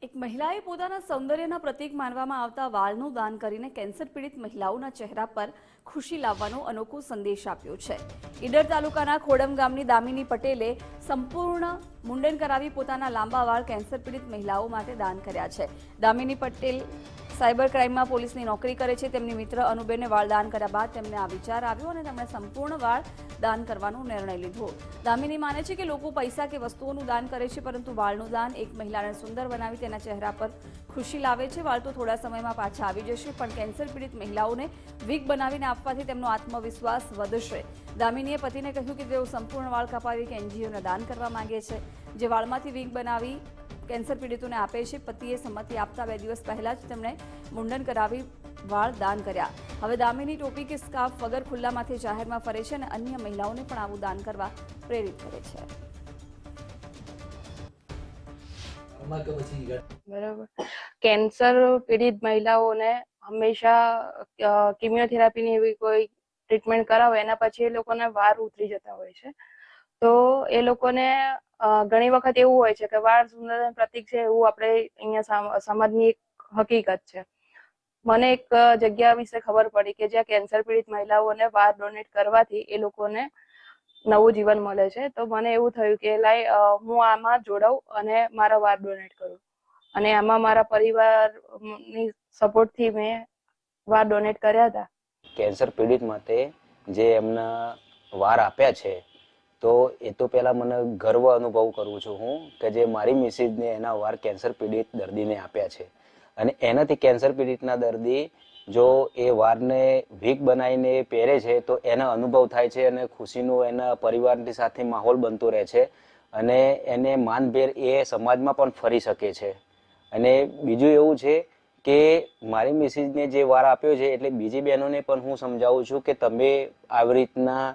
એક મહિલાએ પોતાના સૌંદર્યના પ્રતીક માનવામાં આવતા વાળનું દાન કરીને કેન્સર પીડિત મહિલાઓના ચહેરા પર ખુશી લાવવાનો અનોખો સંદેશ આપ્યો છે. ઈડર તાલુકાના ખોડમ ગામની દામિની પટેલે સંપૂર્ણ મુંડન કરાવી પોતાના લાંબા વાળ કેન્સર પીડિત મહિલાઓ માટે દાન કર્યા છે. દામિની પટેલ સાયબર ક્રાઇમમાં પોલીસની નોકરી કરે છે. તેમની મિત્ર અનુબેને વાળ દાન કર્યા બાદ તેમને આ વિચાર આવ્યો અને તેમણે સંપૂર્ણ વાળ દાન કરવાનો નિર્ણય લીધો. દામિની માને છે કે લોકો પૈસા કે વસ્તુઓનું દાન કરે છે, પરંતુ વાળનું દાન એક મહિલાને સુંદર બનાવી તેના ચહેરા પર ખુશી લાવે છે. વાળ તો થોડા સમયમાં પાછા આવી જશે, પણ કેન્સર પીડિત મહિલાઓને વીગ બનાવીને આપવાથી તેમનો આત્મવિશ્વાસ વધશે. દામિનીએ પતિને કહ્યું કે તેઓ સંપૂર્ણ વાળ કપાવી કે એનજીઓને દાન કરવા માંગે છે, જે વાળમાંથી વીગ બનાવી કેન્સર પીડિતોને આપે છે. પતિએ સંમતિ આપતા 2 દિવસ પહેલા જ તેમણે મુંડન કરાવી વાળ દાન કર્યા. હવે દામિની ટોપી કે સ્કાર્ફ વગર ખુલ્લામાંથી જાહેરમાં ફરે છે અને અન્ય મહિલાઓને પણ આવું દાન કરવા પ્રેરિત કરે છે. બરાબર. કેન્સર પીડિત મહિલાઓને હંમેશા કિમિયોથેરાપીની એવી કોઈ ટ્રીટમેન્ટ કરાવો એના પછી એ લોકોના વાળ ઉતરી જતા હોય છે. તો એ લોકોને ઘણી વખત એવું હોય છે કે વાળ સુંદરતાનું પ્રતીક છે એવું આપણે અહીંયા સમાજની એક હકીકત છે. મને એક જગ્યા વિશે ખબર પડી કે જ્યાં કેન્સર પીડિત મહિલાઓને વાળ ડોનેટ કરવાથી એ લોકોને નવું જીવન મળે છે. તો મને એવું થયું કે હું આમાં જોડાઉં અને મારા વાળ ડોનેટ કરું, અને આમાં મારા પરિવારની સપોર્ટથી મેં વાળ ડોનેટ કર્યા હતા. કેન્સર પીડિત માટે જે એમના વાર આપ્યા છે, તો એ તો પહેલા મને ગર્વ અનુભવ કરું છું હું કે જે મારી મિસિસને એના વાર કેન્સર પીડિત દર્દીને આપ્યા છે, અને એનાથી કેન્સર પીડિતના દર્દી જો એ વારને વીક બનાવીને પહેરે છે તો એના અનુભવ થાય છે અને ખુશીનો એના પરિવારની સાથે માહોલ બનતો રહે છે, અને એને માનભેર એ સમાજમાં પણ ફરી શકે છે. અને બીજું એવું છે કે મારી મિસિસને જે વાર આપ્યો છે એટલે બીજી બહેનોને પણ હું સમજાવું છું કે તમે આવી રીતના